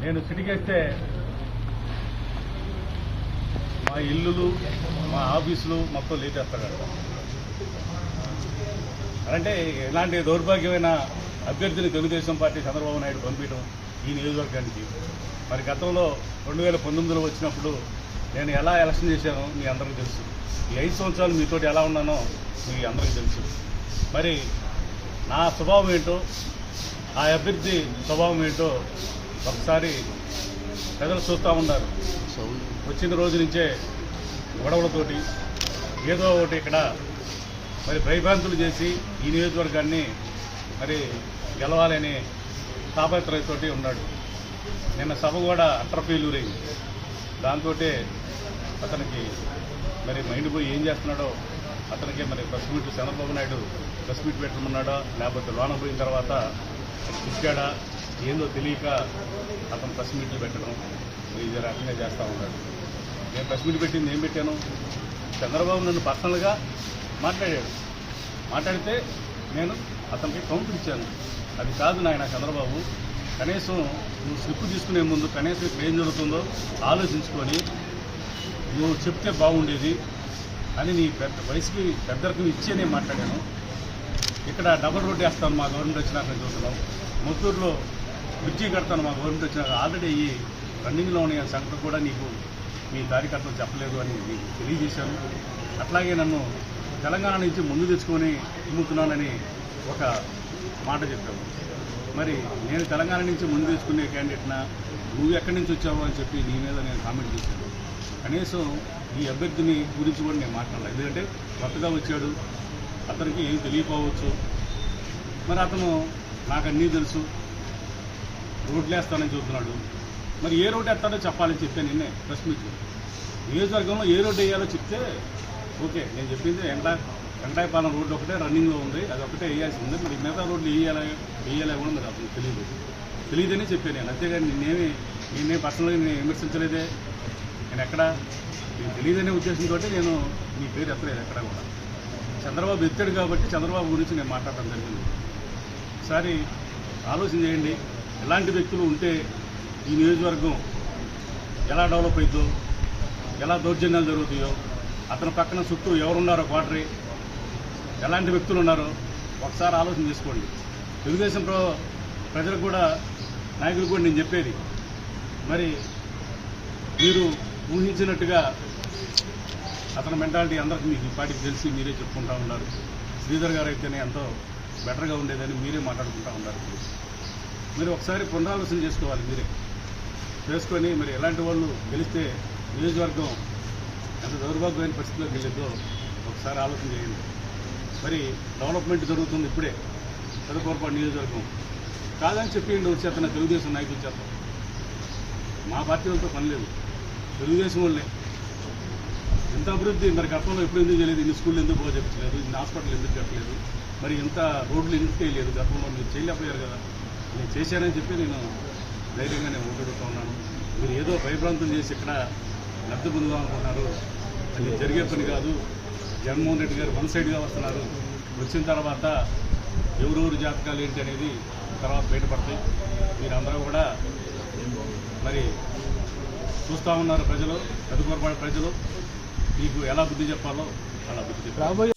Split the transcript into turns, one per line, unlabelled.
నేను సిటీకేస్తే మా ఇల్లులు మా ఆఫీసులు మొత్తం లేచేస్తాడు. అంటే ఇలాంటి దౌర్భాగ్యమైన అభ్యర్థిని తెలుగుదేశం పార్టీ చంద్రబాబు నాయుడు పంపించడం ఈ నియోజకవర్గానికి. మరి గతంలో 2019లో వచ్చినప్పుడు నేను ఎలా ఎలక్షన్ చేశానో మీ అందరికీ తెలుసు. ఈ 5 సంవత్సరాలు మీతోటి ఎలా ఉన్నానో మీ అందరికీ తెలుసు. మరి నా స్వభావం ఏంటో, ఆ అభ్యర్థి స్వభావం ఏంటో ఒకసారి ప్రజలు చూస్తూ ఉన్నారు. వచ్చిన రోజు నుంచే గొడవలతోటి ఏదో ఒకటి ఇక్కడ మరి భయభ్రాంతులు చేసి ఈ నియోజకవర్గాన్ని మరి గెలవాలని తాపత్రయంతో ఉన్నాడు. నిన్న సభ కూడా అట్రఫీలూరైంది. దాంతో అతనికి మరి మైండ్ పోయి ఏం చేస్తున్నాడో అతనికి మరి press meet Chandrababu Naidu press meet పెట్టమన్నాడా లేకపోతే లోన పోయిన తర్వాత ఇచ్చాడా ఏందో తెలియక అతను ప్రెస్ మీట్లు పెట్టడం ఇది రకంగా చేస్తూ ఉన్నాడు. నేను ప్రెస్ మీట్ పెట్టింది ఏం పెట్టాను, చంద్రబాబు నన్ను పర్సనల్గా మాట్లాడితే నేను అతనికి కౌంటర్ ఇచ్చాను. అది కాదు నాయన చంద్రబాబు, కనీసం నువ్వు స్లిప్ తీసుకునే ముందు కనీసం ఇక్కడ ఏం జరుగుతుందో ఆలోచించుకొని నువ్వు చెప్తే బాగుండేది అని నీ వయసుకి పెద్దరికి ఇచ్చే నేను మాట్లాడాను. ఇక్కడ డబుల్ రోడ్ వేస్తాను మా గవర్నమెంట్ వచ్చినాక నేను చూస్తున్నాం. ముత్తూరులో బ్రిడ్జి కడతాను మా గవర్నమెంట్ వచ్చినాక ఆల్రెడీ ఈ రన్నింగ్లో ఉన్న సంగతి కూడా నీకు మీ కార్యకర్తలు చెప్పలేదు అని నీకు తెలియజేశాను. అట్లాగే నన్ను తెలంగాణ నుంచి ముందు తెచ్చుకొని ఇమ్ముతున్నానని ఒక మాట చెప్పాము. మరి నేను తెలంగాణ నుంచి ముందు తెచ్చుకునే క్యాండిడేట్నా, నువ్వు ఎక్కడి నుంచి వచ్చావు అని చెప్పి నీ మీద నేను కామెంట్ చేశాను. కనీసం ఈ అభ్యర్థిని గురించి కూడా నేను మాట్లాడలేదు. ఎందుకంటే కొత్తగా వచ్చాడు, అతనికి ఏం తెలియకపోవచ్చు. మరి అతను నాకు అన్నీ తెలుసు, రోడ్లు వేస్తానని చెబుతున్నాడు. మరి ఏ రోడ్డు వేస్తాడో చెప్పాలని చెప్పాను నిన్నే ప్రెస్ మీట్లో. నియోజకవర్గంలో ఏ రోడ్డు వేయాలో చెప్తే ఓకే. నేను చెప్పింది వెంకటాయపాలెం రోడ్డు ఒకటే రన్నింగ్లో ఉంది, అది ఒకటే వేయాల్సి ఉంది. మరి మిగతా రోడ్లు వేయాలి కూడా మరి అతను తెలియదని చెప్పాను నేను. అంతేగాని నేనే పర్సనల్గా నేను విమర్శించలేదే. నేను ఎక్కడ నేను తెలియదనే ఉద్దేశంతో నేను నీ పేరు ఎత్తలేదు ఎక్కడ కూడా. చంద్రబాబు ఎత్తాడు కాబట్టి చంద్రబాబు గురించి నేను మాట్లాడటం జరిగింది. ఒకసారి ఆలోచన చేయండి. ఎలాంటి వ్యక్తులు ఉంటే ఈ నియోజకవర్గం ఎలా డెవలప్ అవుతుందో, ఎలా దౌర్జన్యాలు జరుగుతాయో, అతని పక్కన చుట్టూ ఎవరున్నారో క్వార్టరీ ఎలాంటి వ్యక్తులు ఉన్నారో ఒకసారి ఆలోచన చేసుకోండి. తెలుగుదేశం ప్రజలకు కూడా నాయకులు కూడా నేను చెప్పేది, మరి మీరు ఊహించినట్టుగా అతని మెంటాలిటీ అందరికీ మీకు ఇప్పటికి తెలిసి మీరే చెప్పుకుంటూ ఉన్నారు. శ్రీధర్ గారు అయితేనే ఎంతో బెటర్గా ఉండేదని మీరే మాట్లాడుకుంటూ ఉన్నారు. మీరు ఒకసారి పునరాలోచన చేసుకోవాలి. మీరే చేసుకొని మరి ఎలాంటి వాళ్ళు గెలిస్తే నియోజకవర్గం ఎంత దౌర్భాగ్యమైన పరిస్థితిలోకి వెళ్ళేదో ఒకసారి ఆలోచన చేయండి. మరి డెవలప్మెంట్ జరుగుతుంది ఇప్పుడే పెదకూరపాడు నియోజకవర్గం కాదని చెప్పి వచ్చేస్తున్న తెలుగుదేశం నాయకులు చేస్తాం. మా పార్టీ వాళ్ళతో పని లేదు, తెలుగుదేశం వాళ్ళే. ఇంత అభివృద్ధి మరి గతంలో ఎప్పుడు ఎందుకు చేయలేదు? ఇన్ని స్కూళ్ళు ఎందుకు బాగా చెప్పలేదు? ఇన్ని హాస్పిటల్ ఎందుకు కట్టలేదు? మరి ఇంత రోడ్లు ఎందుకు చేయలేదు? గతంలో మీరు చేయలేకపోయారు కదా. నేను చేశానని చెప్పి నేను ధైర్యంగా నేను ఓటడుతూ ఉన్నాను. మీరు ఏదో భయభ్రాంతం చేసి ఇక్కడ లబ్ధి పొందుదాం అనుకుంటున్నారు. అది జరిగే పని కాదు. జగన్మోహన్ రెడ్డి గారు వన్ సైడ్గా వస్తున్నారు. వచ్చిన తర్వాత ఎవరెవరు జాతకాలు ఏంటి అనేది తర్వాత బయటపడతాయి. మీరందరూ కూడా మరి చూస్తూ ఉన్నారు. ప్రజలు పెదకూరపాడు ప్రజలు మీకు ఎలా బుద్ధి చెప్పాలో అలా బుద్ధి చెప్పాలి.